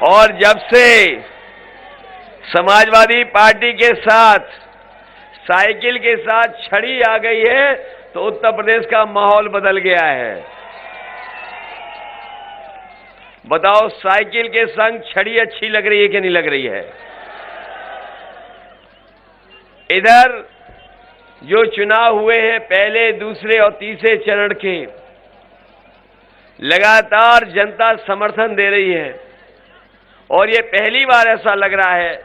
और जब से समाजवादी पार्टी के साथ साइकिल के साथ छड़ी आ गई है तो उत्तर प्रदेश का माहौल बदल गया है। बताओ, साइकिल के संग छड़ी अच्छी लग रही है कि नहीं लग रही है? इधर जो चुनाव हुए हैं पहले, दूसरे और तीसरे चरण के, लगातार जनता समर्थन दे रही है और ये पहली बार ऐसा लग रहा है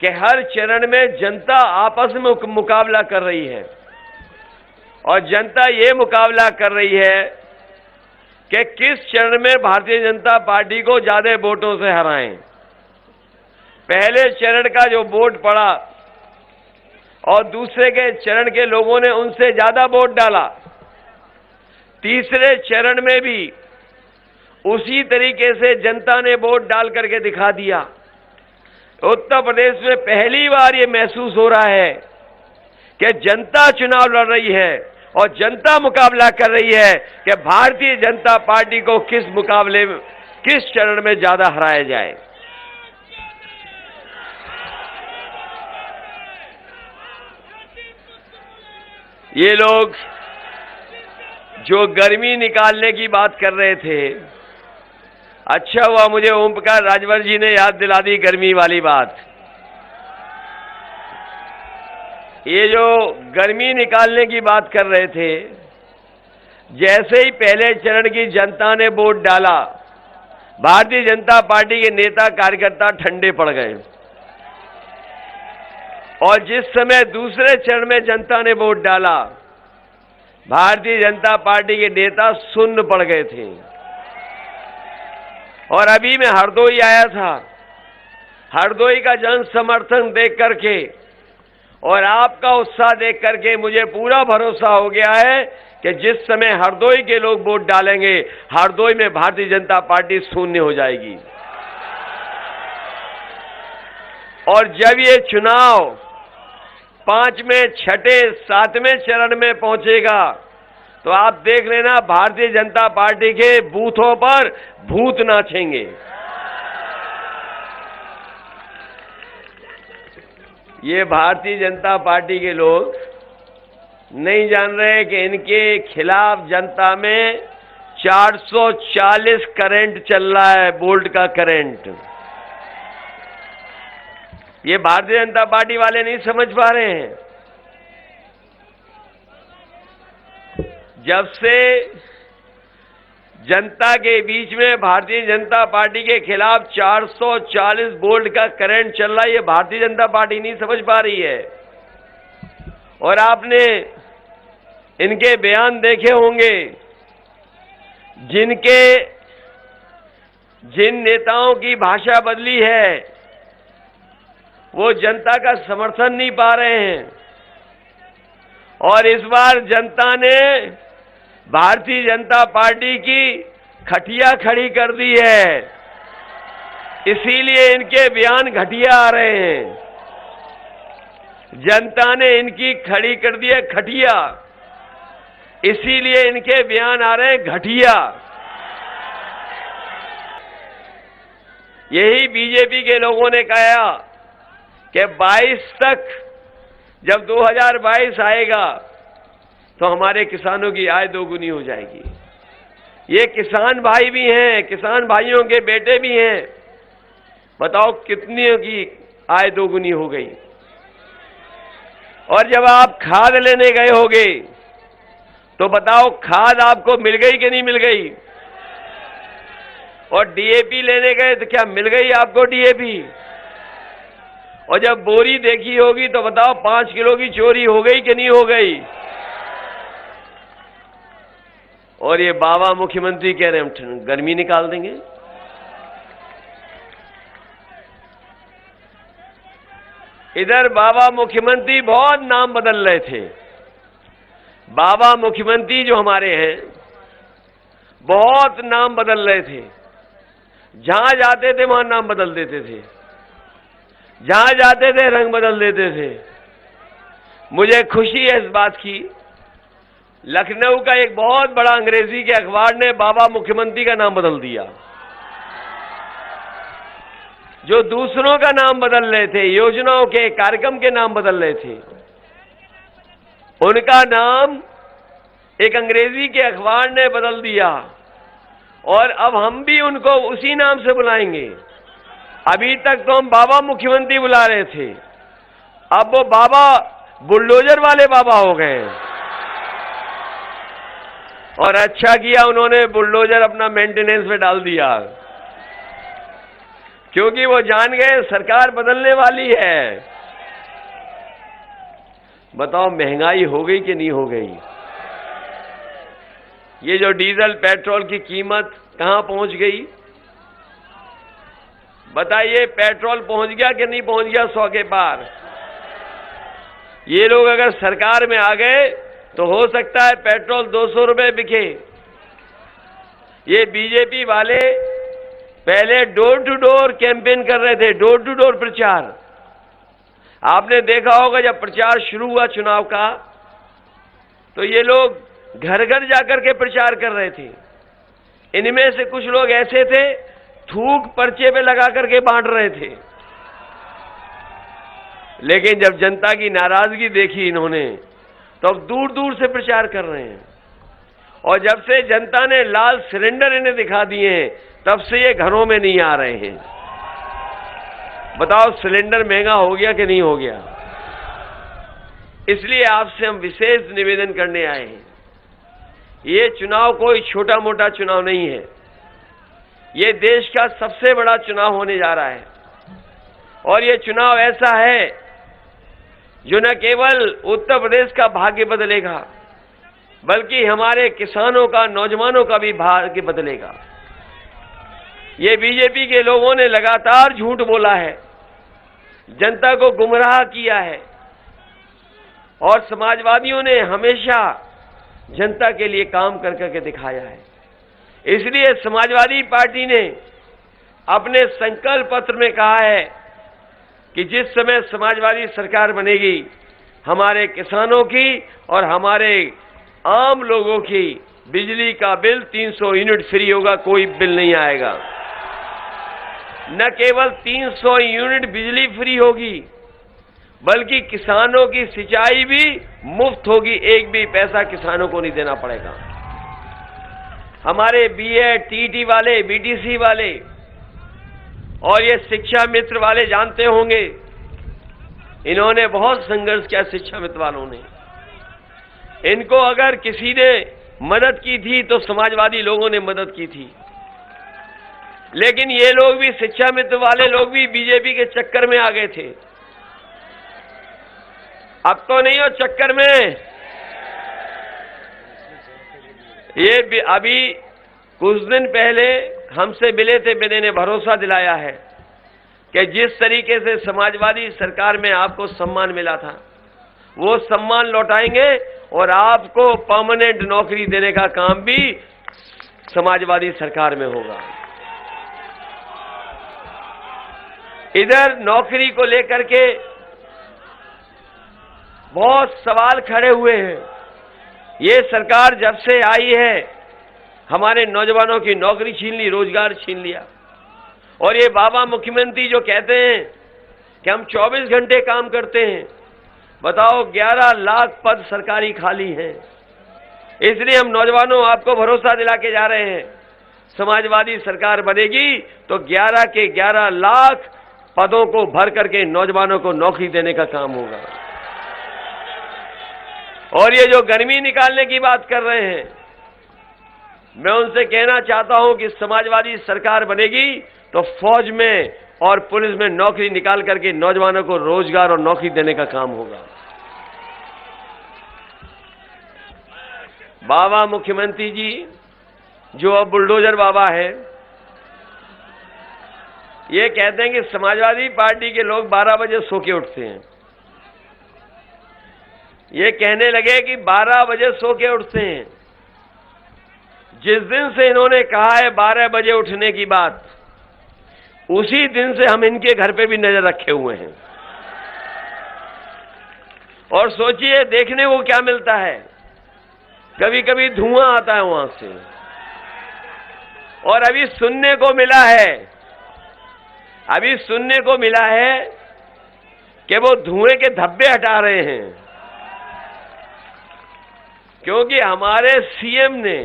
कि हर चरण में जनता आपस में मुकाबला कर रही है और जनता ये मुकाबला कर रही है कि किस चरण में भारतीय जनता पार्टी को ज्यादा वोटों से हराएं। पहले चरण का जो वोट पड़ा और दूसरे के चरण के लोगों ने उनसे ज्यादा वोट डाला, तीसरे चरण में भी उसी तरीके से जनता ने वोट डाल करके दिखा दिया। उत्तर प्रदेश में पहली बार ये महसूस हो रहा है कि जनता चुनाव लड़ रही है और जनता मुकाबला कर रही है कि भारतीय जनता पार्टी को किस मुकाबले में, किस चरण में ज्यादा हराया जाए। ये लोग जो गर्मी निकालने की बात कर रहे थे, अच्छा हुआ मुझे ओम प्रकाश राजभर जी ने याद दिला दी गर्मी वाली बात। ये जो गर्मी निकालने की बात कर रहे थे, जैसे ही पहले चरण की जनता ने वोट डाला, भारतीय जनता पार्टी के नेता कार्यकर्ता ठंडे पड़ गए और जिस समय दूसरे चरण में जनता ने वोट डाला, भारतीय जनता पार्टी के नेता सुन्न पड़ गए थे। और अभी मैं हरदोई आया था, हरदोई का जन समर्थन देख करके और आपका उत्साह देख करके मुझे पूरा भरोसा हो गया है कि जिस समय हरदोई के लोग वोट डालेंगे, हरदोई में भारतीय जनता पार्टी शून्य हो जाएगी। और जब ये चुनाव 5वें, 6ठे, 7वें चरण में पहुंचेगा तो आप देख लेना, भारतीय जनता पार्टी के बूथों पर भूत नाचेंगे। ये भारतीय जनता पार्टी के लोग नहीं जान रहे कि इनके खिलाफ जनता में 440 करंट चल रहा है, वोल्ट का करंट। ये भारतीय जनता पार्टी वाले नहीं समझ पा रहे हैं। जब से जनता के बीच में भारतीय जनता पार्टी के खिलाफ 440 वोल्ट का करंट चल रहा है, ये भारतीय जनता पार्टी नहीं समझ पा रही है। और आपने इनके बयान देखे होंगे, जिन नेताओं की भाषा बदली है वो जनता का समर्थन नहीं पा रहे हैं। और इस बार जनता ने भारतीय जनता पार्टी की खटिया खड़ी कर दी है, इसीलिए इनके बयान घटिया आ रहे हैं। जनता ने इनकी खड़ी कर दी है खटिया, इसीलिए इनके बयान आ रहे हैं घटिया। यही बीजेपी के लोगों ने कहा कि 22 तक, जब 2022 आएगा तो हमारे किसानों की आय दोगुनी हो जाएगी। ये किसान भाई भी हैं, किसान भाइयों के बेटे भी हैं। बताओ कितनी की आय दोगुनी हो गई। और जब आप खाद लेने गए होगे तो बताओ खाद आपको मिल गई कि नहीं मिल गई? और डीएपी लेने गए तो क्या मिल गई आपको डीएपी? और जब बोरी देखी होगी तो बताओ 5 किलो की चोरी हो गई कि नहीं हो गई? और ये बाबा मुख्यमंत्री कह रहे हैं हम गर्मी निकाल देंगे। इधर बाबा मुख्यमंत्री बहुत नाम बदल रहे थे। बाबा मुख्यमंत्री जो हमारे हैं बहुत नाम बदल रहे थे, जहां जाते थे वहां नाम बदल देते थे, जहां जाते थे रंग बदल देते थे। मुझे खुशी है इस बात की, लखनऊ का एक बहुत बड़ा अंग्रेजी के अखबार ने बाबा मुख्यमंत्री का नाम बदल दिया। जो दूसरों का नाम बदल रहे थे, योजनाओं के कार्यक्रम के नाम बदल रहे थे, उनका नाम एक अंग्रेजी के अखबार ने बदल दिया और अब हम भी उनको उसी नाम से बुलाएंगे। अभी तक तो हम बाबा मुख्यमंत्री बुला रहे थे, अब वो बाबा बुलडोजर वाले बाबा हो गए हैं। और अच्छा किया उन्होंने बुलडोजर अपना मेंटेनेंस में डाल दिया, क्योंकि वो जान गए सरकार बदलने वाली है। बताओ महंगाई हो गई कि नहीं हो गई? ये जो डीजल पेट्रोल की कीमत कहां पहुंच गई? बताइए, पेट्रोल पहुंच गया कि नहीं पहुंच गया 100 के पार? ये लोग अगर सरकार में आ गए तो हो सकता है पेट्रोल 200 रुपए बिके। ये बीजेपी वाले पहले डोर टू डोर कैंपेन कर रहे थे, डोर टू डोर प्रचार। आपने देखा होगा जब प्रचार शुरू हुआ चुनाव का, तो ये लोग घर घर जाकर के प्रचार कर रहे थे। इनमें से कुछ लोग ऐसे थे, थूक पर्चे पे लगा करके बांट रहे थे। लेकिन जब जनता की नाराजगी देखी इन्होंने, तो अब दूर दूर से प्रचार कर रहे हैं। और जब से जनता ने लाल सिलेंडर इन्हें दिखा दिए हैं, तब से ये घरों में नहीं आ रहे हैं। बताओ सिलेंडर महंगा हो गया कि नहीं हो गया? इसलिए आपसे हम विशेष निवेदन करने आए हैं। ये चुनाव कोई छोटा मोटा चुनाव नहीं है, ये देश का सबसे बड़ा चुनाव होने जा रहा है। और ये चुनाव ऐसा है जो न केवल उत्तर प्रदेश का भाग्य बदलेगा, बल्कि हमारे किसानों का, नौजवानों का भी भाग्य बदलेगा। ये बीजेपी के लोगों ने लगातार झूठ बोला है, जनता को गुमराह किया है, और समाजवादियों ने हमेशा जनता के लिए काम कर करके दिखाया है। इसलिए समाजवादी पार्टी ने अपने संकल्प पत्र में कहा है कि जिस समय समाजवादी सरकार बनेगी, हमारे किसानों की और हमारे आम लोगों की बिजली का बिल 300 यूनिट फ्री होगा, कोई बिल नहीं आएगा। न केवल 300 यूनिट बिजली फ्री होगी, बल्कि किसानों की सिंचाई भी मुफ्त होगी, एक भी पैसा किसानों को नहीं देना पड़ेगा। हमारे बीएड, टीटी वाले, बीटीसी वाले और ये शिक्षा मित्र वाले जानते होंगे, इन्होंने बहुत संघर्ष किया। शिक्षा मित्र वालों ने, इनको अगर किसी ने मदद की थी तो समाजवादी लोगों ने मदद की थी। लेकिन ये लोग भी, शिक्षा मित्र वाले लोग भी बीजेपी के चक्कर में आ गए थे। अब तो नहीं हो चक्कर में। ये अभी कुछ दिन पहले हमसे मिले थे, मैंने इन्हें भरोसा दिलाया है कि जिस तरीके से समाजवादी सरकार में आपको सम्मान मिला था, वो सम्मान लौटाएंगे और आपको परमानेंट नौकरी देने का काम भी समाजवादी सरकार में होगा। इधर नौकरी को लेकर के बहुत सवाल खड़े हुए हैं। ये सरकार जब से आई है, हमारे नौजवानों की नौकरी छीन ली, रोजगार छीन लिया। और ये बाबा मुख्यमंत्री जो कहते हैं कि हम 24 घंटे काम करते हैं, बताओ 11 लाख पद सरकारी खाली हैं। इसलिए हम नौजवानों आपको भरोसा दिला के जा रहे हैं, समाजवादी सरकार बनेगी तो 11 के 11 लाख पदों को भर करके नौजवानों को नौकरी देने का काम होगा। और ये जो गर्मी निकालने की बात कर रहे हैं, मैं उनसे कहना चाहता हूं कि समाजवादी सरकार बनेगी तो फौज में और पुलिस में नौकरी निकाल करके नौजवानों को रोजगार और नौकरी देने का काम होगा। बाबा मुख्यमंत्री जी जो अब बुलडोजर बाबा है, ये कहते हैं कि समाजवादी पार्टी के लोग 12 बजे सो के उठते हैं। ये कहने लगे कि 12 बजे सो के उठते हैं। जिस दिन से इन्होंने कहा है 12 बजे उठने की बात, उसी दिन से हम इनके घर पे भी नजर रखे हुए हैं। और सोचिए देखने को क्या मिलता है, कभी कभी धुआं आता है वहां से। और अभी सुनने को मिला है अभी सुनने को मिला है कि वो धुएं के धब्बे हटा रहे हैं, क्योंकि हमारे सीएम ने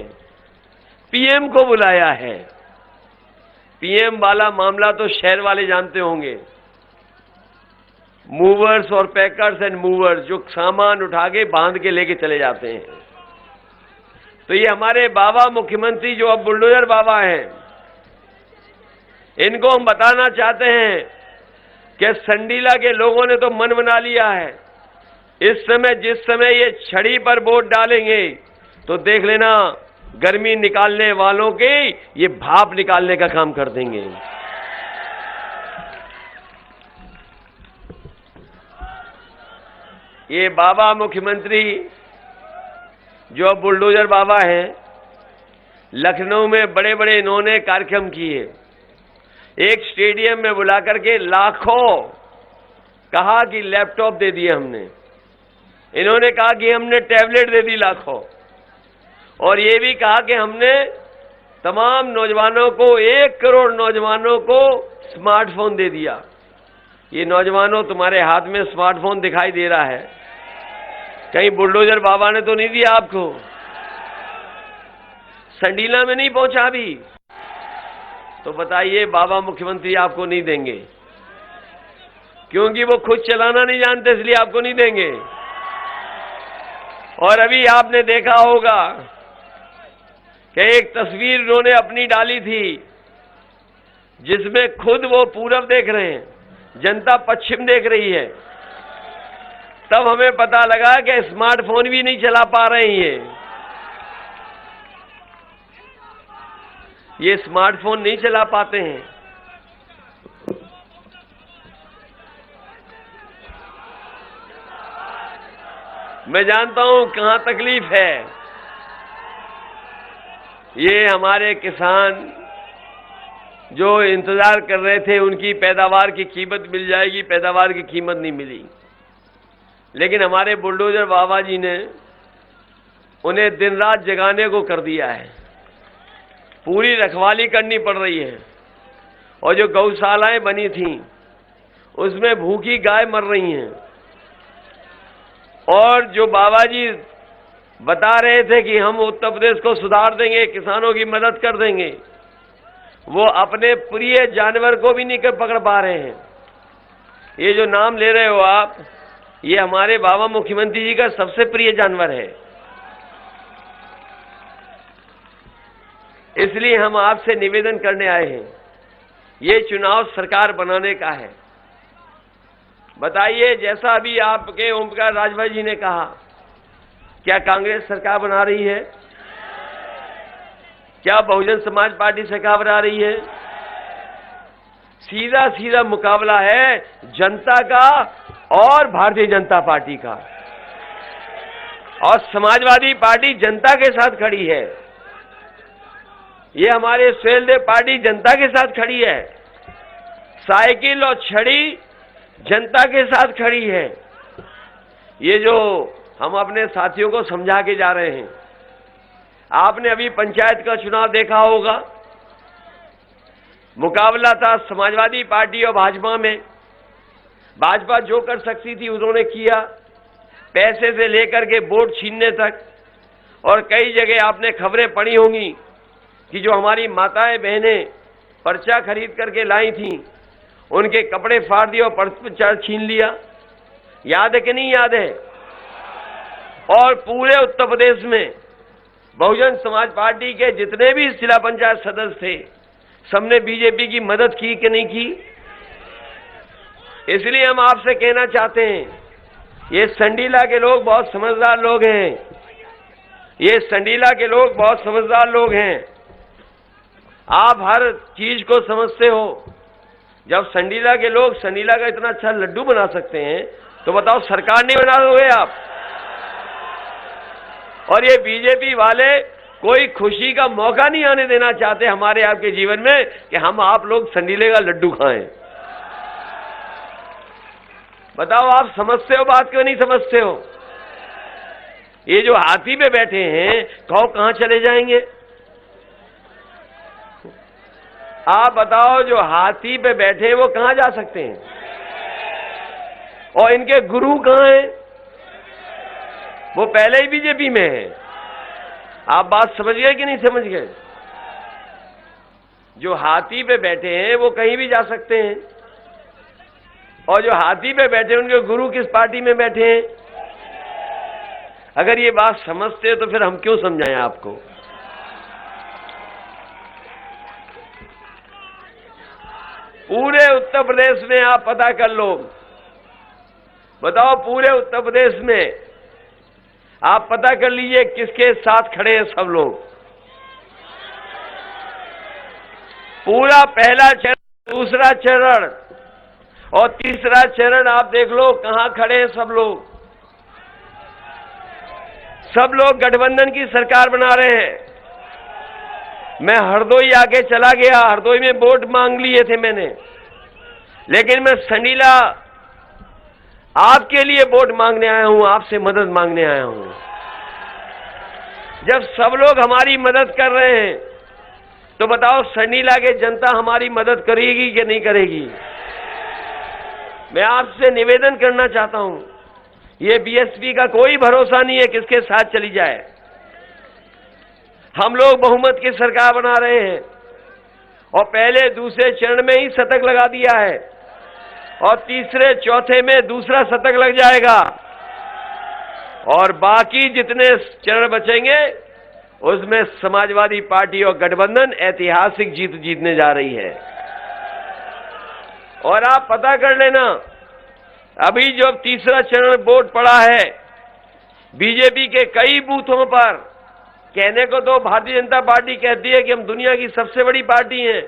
पीएम को बुलाया है। पीएम वाला मामला तो शहर वाले जानते होंगे, मूवर्स और पैकर्स एंड मूवर्स जो सामान उठा के बांध के लेके चले जाते हैं। तो ये हमारे बाबा मुख्यमंत्री जो अब बुलडोजर बाबा हैं, इनको हम बताना चाहते हैं कि संडीला के लोगों ने तो मन बना लिया है। इस समय जिस समय ये छड़ी पर वोट डालेंगे तो देख लेना, गर्मी निकालने वालों के ये भाप निकालने का काम कर देंगे। ये बाबा मुख्यमंत्री जो बुलडोजर बाबा हैं, लखनऊ में बड़े बड़े इन्होंने कार्यक्रम किए। एक स्टेडियम में बुला करके लाखों कहा कि लैपटॉप दे दिए हमने, इन्होंने कहा कि हमने टैबलेट दे दी लाखों, और ये भी कहा कि हमने तमाम नौजवानों को 1 करोड़ नौजवानों को स्मार्टफोन दे दिया। ये नौजवानों, तुम्हारे हाथ में स्मार्टफोन दिखाई दे रहा है, कहीं बुलडोजर बाबा ने तो नहीं दिया आपको? संडीला में नहीं पहुंचा अभी, तो बताइए बाबा मुख्यमंत्री आपको नहीं देंगे, क्योंकि वो खुद चलाना नहीं जानते, इसलिए आपको नहीं देंगे। और अभी आपने देखा होगा कि एक तस्वीर उन्होंने अपनी डाली थी जिसमें खुद वो पूरब देख रहे हैं, जनता पश्चिम देख रही है। तब हमें पता लगा कि स्मार्टफोन भी नहीं चला पा रही है, ये स्मार्टफोन नहीं चला पाते हैं। मैं जानता हूं कहां तकलीफ है। ये हमारे किसान जो इंतजार कर रहे थे, उनकी पैदावार की कीमत मिल जाएगी, पैदावार की कीमत नहीं मिली। लेकिन हमारे बुलडोजर बाबा जी ने उन्हें दिन रात जगाने को कर दिया है, पूरी रखवाली करनी पड़ रही है। और जो गौशालाएं बनी थीं उसमें भूखी गाय मर रही हैं, और जो बाबा जी बता रहे थे कि हम उत्तर प्रदेश को सुधार देंगे, किसानों की मदद कर देंगे, वो अपने प्रिय जानवर को भी नहीं पकड़ पा रहे हैं। ये जो नाम ले रहे हो आप, ये हमारे बाबा मुख्यमंत्री जी का सबसे प्रिय जानवर है। इसलिए हम आपसे निवेदन करने आए हैं, ये चुनाव सरकार बनाने का है। बताइए, जैसा अभी आपके ओमप्रकाश राजभर जी ने कहा, क्या कांग्रेस सरकार बना रही है? क्या बहुजन समाज पार्टी सरकार बना रही है? सीधा सीधा मुकाबला है जनता का और भारतीय जनता पार्टी का, और समाजवादी पार्टी जनता के साथ खड़ी है। ये हमारे सुहेलदेव पार्टी जनता के साथ खड़ी है, साइकिल और छड़ी जनता के साथ खड़ी है। ये जो हम अपने साथियों को समझा के जा रहे हैं, आपने अभी पंचायत का चुनाव देखा होगा, मुकाबला था समाजवादी पार्टी और भाजपा में। भाजपा जो कर सकती थी उन्होंने किया, पैसे से लेकर के वोट छीनने तक। और कई जगह आपने खबरें पढ़ी होंगी कि जो हमारी माताएं बहनें पर्चा खरीद करके लाई थीं, उनके कपड़े फाड़ दिए और पर्चा छीन लिया। याद है कि नहीं याद है? और पूरे उत्तर प्रदेश में बहुजन समाज पार्टी के जितने भी जिला पंचायत सदस्य थे, सबने बीजेपी की मदद की कि नहीं की? इसलिए हम आपसे कहना चाहते हैं, ये संडीला के लोग बहुत समझदार लोग हैं, ये संडीला के लोग बहुत समझदार लोग हैं। आप हर चीज को समझते हो। जब संडीला के लोग संडीला का इतना अच्छा लड्डू बना सकते हैं, तो बताओ सरकार नहीं बना दोगे आप? और ये बीजेपी वाले कोई खुशी का मौका नहीं आने देना चाहते हमारे आपके जीवन में कि हम आप लोग संडीले का लड्डू खाएं। बताओ, आप समझते हो बात क्यों नहीं समझते हो? ये जो हाथी पे बैठे हैं, कहो कहां चले जाएंगे? आप बताओ, जो हाथी पे बैठे वो कहां जा सकते हैं? और इनके गुरु कहां हैं? वो पहले ही बीजेपी में है। आप बात समझ गए कि नहीं समझ गए? जो हाथी पे बैठे हैं वो कहीं भी जा सकते हैं, और जो हाथी पे बैठे हैं उनके गुरु किस पार्टी में बैठे हैं? अगर ये बात समझते हो तो फिर हम क्यों समझाएं आपको? पूरे उत्तर प्रदेश में आप पता कर लो, बताओ पूरे उत्तर प्रदेश में आप पता कर लीजिए किसके साथ खड़े हैं सब लोग। पूरा पहला चरण, दूसरा चरण और तीसरा चरण आप देख लो कहां खड़े हैं सब लोग। सब लोग गठबंधन की सरकार बना रहे हैं। मैं हरदोई आके चला गया, हरदोई में वोट मांग लिए थे मैंने, लेकिन मैं संडीला आपके लिए वोट मांगने आया हूं, आपसे मदद मांगने आया हूं। जब सब लोग हमारी मदद कर रहे हैं तो बताओ संडीला के जनता हमारी मदद करेगी कि नहीं करेगी? मैं आपसे निवेदन करना चाहता हूं, ये बीएसपी का कोई भरोसा नहीं है किसके साथ चली जाए। हम लोग बहुमत की सरकार बना रहे हैं और पहले दूसरे चरण में ही शतक लगा दिया है और तीसरे चौथे में दूसरा शतक लग जाएगा, और बाकी जितने चरण बचेंगे उसमें समाजवादी पार्टी और गठबंधन ऐतिहासिक जीत जीतने जा रही है। और आप पता कर लेना, अभी जो तीसरा चरण वोट पड़ा है बीजेपी के कई बूथों पर, कहने को तो भारतीय जनता पार्टी कहती है कि हम दुनिया की सबसे बड़ी पार्टी हैं,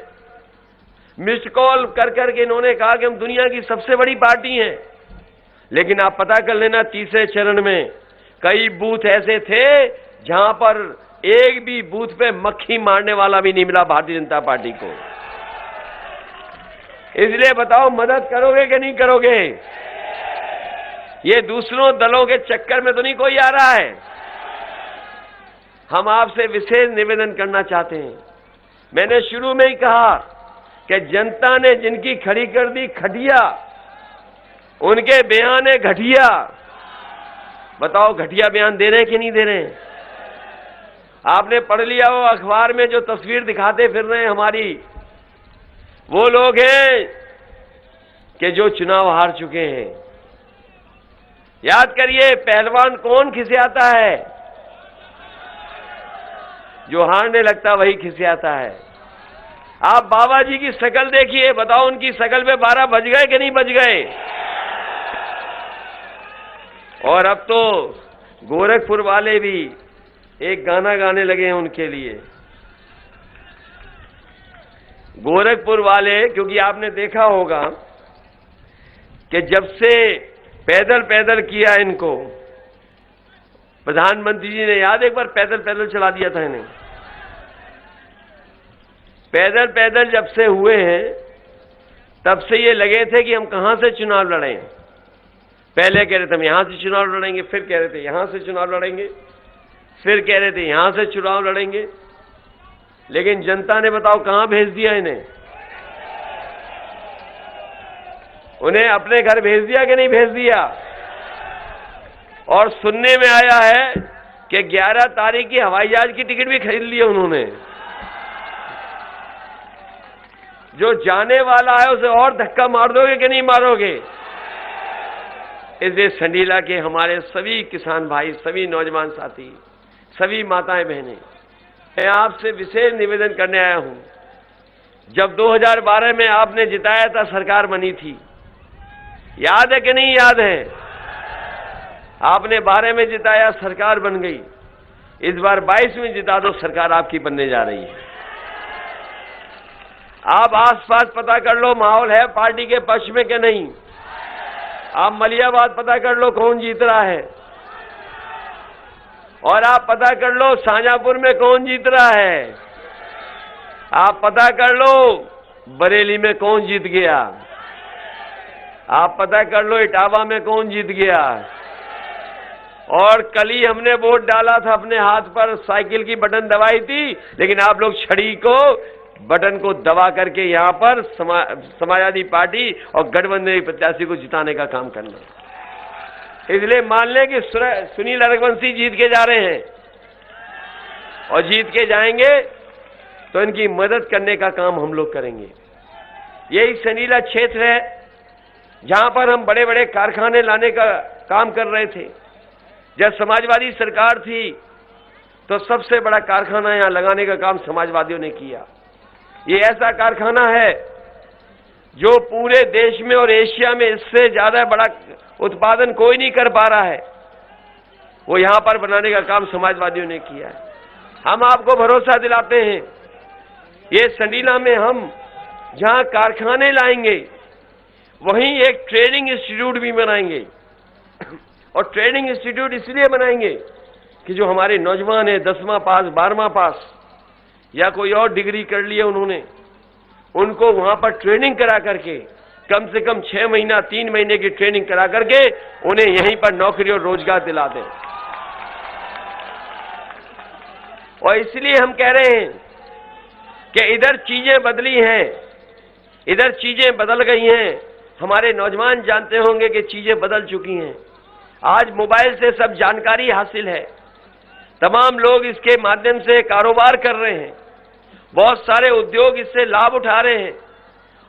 मिस्ड कॉल कर करके इन्होंने कहा कि हम दुनिया की सबसे बड़ी पार्टी हैं, लेकिन आप पता कर लेना तीसरे चरण में कई बूथ ऐसे थे जहां पर एक भी बूथ पे मक्खी मारने वाला भी नहीं मिला भारतीय जनता पार्टी को। इसलिए बताओ मदद करोगे कि नहीं करोगे? ये दूसरों दलों के चक्कर में तो नहीं कोई आ रहा है। हम आपसे विशेष निवेदन करना चाहते हैं। मैंने शुरू में ही कहा कि जनता ने जिनकी खड़ी कर दी खटिया, उनके बयान है घटिया। बताओ घटिया बयान दे रहे हैं कि नहीं दे रहे हैं? आपने पढ़ लिया हो अखबार में जो तस्वीर दिखाते फिर रहे हैं हमारी, वो लोग हैं कि जो चुनाव हार चुके हैं। याद करिए पहलवान कौन खिसियाता है? जो हारने लगता वही खिसियाता है। आप बाबा जी की शक्ल देखिए, बताओ उनकी शक्ल पे 12 बज गए कि नहीं बज गए? और अब तो गोरखपुर वाले भी एक गाना गाने लगे हैं उनके लिए। गोरखपुर वाले, क्योंकि आपने देखा होगा कि जब से पैदल पैदल किया इनको प्रधानमंत्री जी ने, याद एक बार पैदल पैदल चला दिया था इन्हें। पैदल पैदल जब से हुए हैं तब से ये लगे थे कि हम कहां से चुनाव लड़ें। पहले कह रहे थे हम यहां से चुनाव लड़ेंगे, फिर कह रहे थे यहां से चुनाव लड़ेंगे, फिर कह रहे थे यहां से चुनाव लड़ेंगे, लेकिन जनता ने बताओ कहां भेज दिया इन्हें? उन्हें अपने घर भेज दिया कि नहीं भेज दिया? और सुनने में आया है कि 11 तारीख की हवाई जहाज की टिकट भी खरीद ली है उन्होंने। जो जाने वाला है उसे और धक्का मार दोगे कि नहीं मारोगे? इसलिए संडीला के हमारे सभी किसान भाई, सभी नौजवान साथी, सभी माताएं बहनें, मैं आपसे विशेष निवेदन करने आया हूं। जब 2012 में आपने जिताया था, सरकार बनी थी, याद है कि नहीं याद है? आपने 12 में जिताया, सरकार बन गई। इस बार 22 में जिता दो, सरकार आपकी बनने जा रही है। आप आसपास पता कर लो माहौल है पार्टी के पक्ष में कि नहीं। आप मलियाबाद पता कर लो कौन जीत रहा है, और आप पता कर लो शाहजहांपुर में कौन जीत रहा है। आप पता कर लो बरेली में कौन जीत गया। आप पता कर लो इटावा में कौन जीत गया। और कल ही हमने वोट डाला था, अपने हाथ पर साइकिल की बटन दबाई थी, लेकिन आप लोग छड़ी को बटन को दबा करके यहां पर समाजवादी पार्टी और गठबंधन प्रत्याशी को जिताने का काम करना। इसलिए मान लें कि सुनील रघुवंशी जीत के जा रहे हैं और जीत के जाएंगे तो इनकी मदद करने का काम हम लोग करेंगे। यही सनीला क्षेत्र है जहां पर हम बड़े बड़े कारखाने लाने का काम कर रहे थे। जब समाजवादी सरकार थी तो सबसे बड़ा कारखाना यहां लगाने का काम समाजवादियों ने किया। ये ऐसा कारखाना है जो पूरे देश में और एशिया में इससे ज्यादा बड़ा उत्पादन कोई नहीं कर पा रहा है, वो यहां पर बनाने का काम समाजवादियों ने किया है। हम आपको भरोसा दिलाते हैं, ये संडीला में हम जहां कारखाने लाएंगे वहीं एक ट्रेनिंग इंस्टीट्यूट भी बनाएंगे। और ट्रेनिंग इंस्टीट्यूट इसलिए बनाएंगे कि जो हमारे नौजवान हैं 10वां पास 12वां पास या कोई और डिग्री कर लिए उन्होंने, उनको वहां पर ट्रेनिंग करा करके कम से कम 6 महीना 3 महीने की ट्रेनिंग करा करके उन्हें यहीं पर नौकरी और रोजगार दिला दें। और इसलिए हम कह रहे हैं कि इधर चीजें बदली हैं, इधर चीजें बदल गई हैं। हमारे नौजवान जानते होंगे कि चीजें बदल चुकी हैं। आज मोबाइल से सब जानकारी हासिल है, तमाम लोग इसके माध्यम से कारोबार कर रहे हैं, बहुत सारे उद्योग इससे लाभ उठा रहे हैं।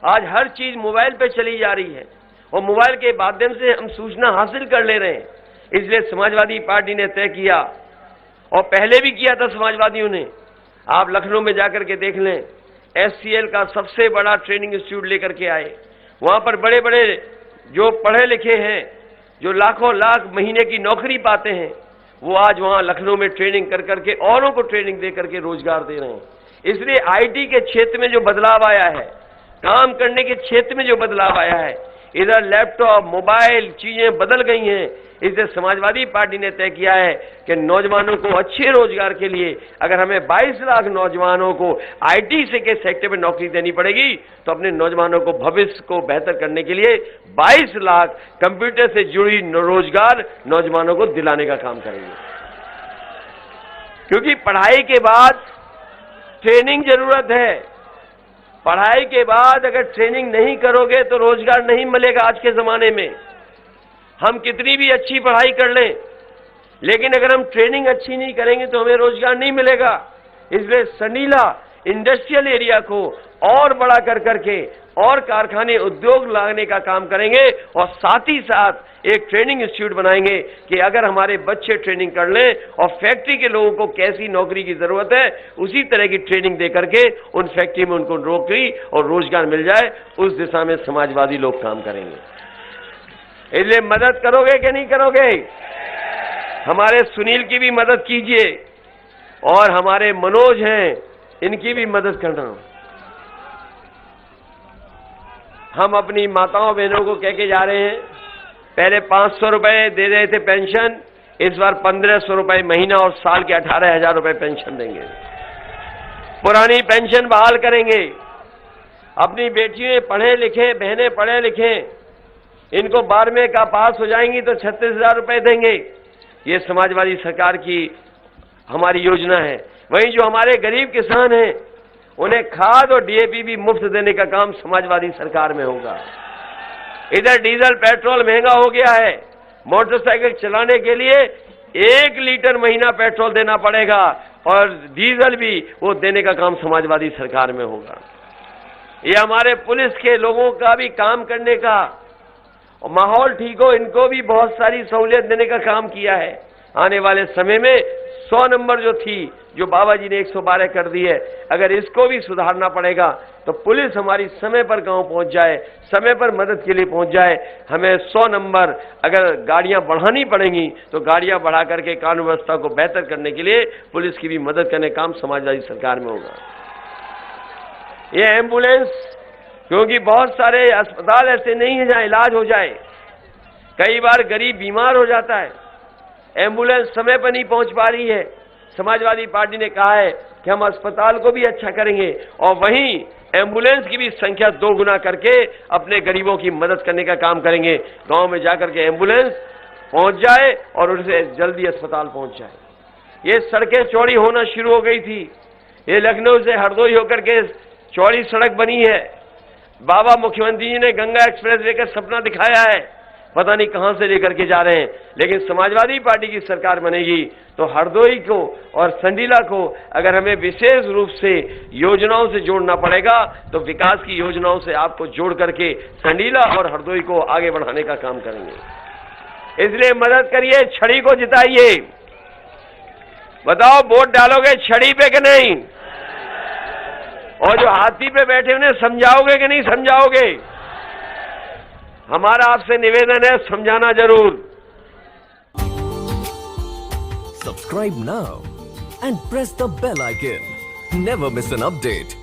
आज हर चीज मोबाइल पे चली जा रही है और मोबाइल के माध्यम से हम सूचना हासिल कर ले रहे हैं। इसलिए समाजवादी पार्टी ने तय किया, और पहले भी किया था समाजवादियों ने, आप लखनऊ में जाकर के देख लें, एससीएल का सबसे बड़ा ट्रेनिंग इंस्टीट्यूट लेकर के आए। वहां पर बड़े बड़े जो पढ़े लिखे हैं, जो लाखों लाख महीने की नौकरी पाते हैं, वो आज वहां लखनऊ में ट्रेनिंग कर करके औरों को ट्रेनिंग दे करके रोजगार दे रहे हैं। इसलिए आईटी के क्षेत्र में जो बदलाव आया है, काम करने के क्षेत्र में जो बदलाव आया है, इधर लैपटॉप मोबाइल चीजें बदल गई हैं। इसलिए समाजवादी पार्टी ने तय किया है कि नौजवानों को अच्छे रोजगार के लिए अगर हमें 22 लाख नौजवानों को आईटी से के सेक्टर में नौकरी देनी पड़ेगी, तो अपने नौजवानों को भविष्य को बेहतर करने के लिए 22 लाख कंप्यूटर से जुड़ी रोजगार नौजवानों को दिलाने का काम करेंगे। क्योंकि पढ़ाई के बाद ट्रेनिंग जरूरत है। पढ़ाई के बाद अगर ट्रेनिंग नहीं करोगे तो रोजगार नहीं मिलेगा। आज के जमाने में हम कितनी भी अच्छी पढ़ाई कर लें, लेकिन अगर हम ट्रेनिंग अच्छी नहीं करेंगे तो हमें रोजगार नहीं मिलेगा। इसलिए संडीला इंडस्ट्रियल एरिया को और बड़ा कर करके और कारखाने उद्योग लाने का काम करेंगे, और साथ ही साथ एक ट्रेनिंग इंस्टीट्यूट बनाएंगे कि अगर हमारे बच्चे ट्रेनिंग कर लें और फैक्ट्री के लोगों को कैसी नौकरी की जरूरत है उसी तरह की ट्रेनिंग दे करके उन फैक्ट्री में उनको नौकरी और रोजगार मिल जाए, उस दिशा में समाजवादी लोग काम करेंगे। इसलिए मदद करोगे कि नहीं करोगे? हमारे सुनील की भी मदद कीजिए और हमारे मनोज हैं इनकी भी मदद करना। हम अपनी माताओं बहनों को कह के जा रहे हैं, पहले 500 रुपए दे रहे थे पेंशन, इस बार 1500 रुपए महीना और साल के 18,000 रुपए पेंशन देंगे। पुरानी पेंशन बहाल करेंगे। अपनी बेटियां पढ़े लिखे, बहनें पढ़े लिखे, इनको 12वें का पास हो जाएंगी तो 36,000 रुपए देंगे। ये समाजवादी सरकार की हमारी योजना है। वहीं जो हमारे गरीब किसान हैं उन्हें खाद और डीएपी भी मुफ्त देने का काम समाजवादी सरकार में होगा। इधर डीजल पेट्रोल महंगा हो गया है, मोटरसाइकिल चलाने के लिए 1 लीटर महीना पेट्रोल देना पड़ेगा और डीजल भी वो देने का काम समाजवादी सरकार में होगा। ये हमारे पुलिस के लोगों का भी काम करने का और माहौल ठीक हो, इनको भी बहुत सारी सहूलियत देने का काम किया है। आने वाले समय में 100 नंबर जो थी, जो बाबा जी ने 112 कर दी है, अगर इसको भी सुधारना पड़ेगा तो पुलिस हमारी समय पर गांव पहुंच जाए, समय पर मदद के लिए पहुंच जाए। हमें 100 नंबर अगर गाड़ियां बढ़ानी पड़ेंगी तो गाड़ियां बढ़ा करके कानून व्यवस्था को बेहतर करने के लिए पुलिस की भी मदद करने का काम समाजवादी सरकार में होगा। ये एम्बुलेंस, क्योंकि बहुत सारे अस्पताल ऐसे नहीं है जहां इलाज हो जाए, कई बार गरीब बीमार हो जाता है, एम्बुलेंस समय पर नहीं पहुंच पा रही है। समाजवादी पार्टी ने कहा है कि हम अस्पताल को भी अच्छा करेंगे और वहीं एम्बुलेंस की भी संख्या 2 गुना करके अपने गरीबों की मदद करने का काम करेंगे। गांव में जाकर के एम्बुलेंस पहुंच जाए और उनसे जल्दी अस्पताल पहुंच जाए। ये सड़कें चौड़ी होना शुरू हो गई थी। ये लखनऊ से हरदोई होकर के चौड़ी सड़क बनी है। बाबा मुख्यमंत्री जी ने गंगा एक्सप्रेस वे का सपना दिखाया है, पता नहीं कहां से लेकर के जा रहे हैं। लेकिन समाजवादी पार्टी की सरकार बनेगी तो हरदोई को और संडीला को अगर हमें विशेष रूप से योजनाओं से जोड़ना पड़ेगा तो विकास की योजनाओं से आपको जोड़ करके संडीला और हरदोई को आगे बढ़ाने का काम करेंगे। इसलिए मदद करिए, छड़ी को जिताइए। बताओ वोट डालोगे छड़ी पे कि नहीं? और जो हाथी पे बैठे उन्हें समझाओगे कि नहीं समझाओगे? हमारा आपसे निवेदन है, समझाना जरूर। Subscribe now and press the bell icon. Never miss an update.